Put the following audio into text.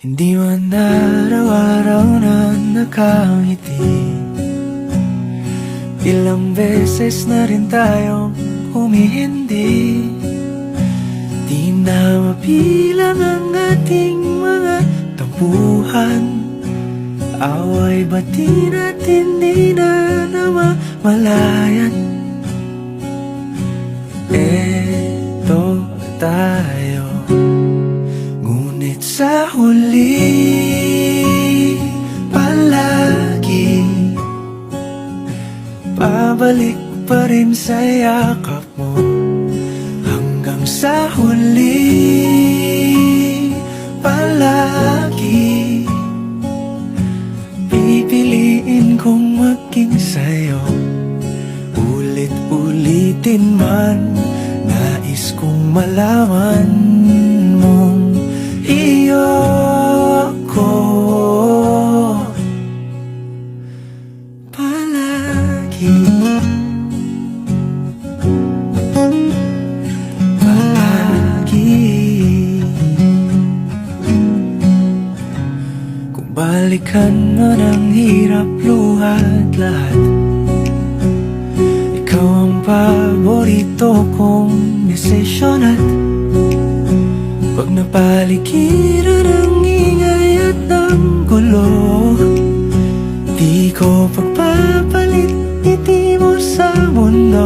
Hindi man araw-araw na nakangiti. Ilang beses na rin tayong humihindi. Di na mapilang ang ating mga tampuhan. Away bati natin di na namamalayan. Eto tayo, ngunit sa huli palagi pabalik pa rin sa yakap mo. Hanggang sa huli palagi pipiliin kong maging sa'yo. Ulit-ulitin man, nais kong malaman mong iyo ko palagi. Palagi. Kung balikan man ang hirap, luhat lahat, ikaw ang paborito kong desisyon. At pag napaligiran ang ingay at ang gulo, di ko pagpapalit ngiti mo sa mundo.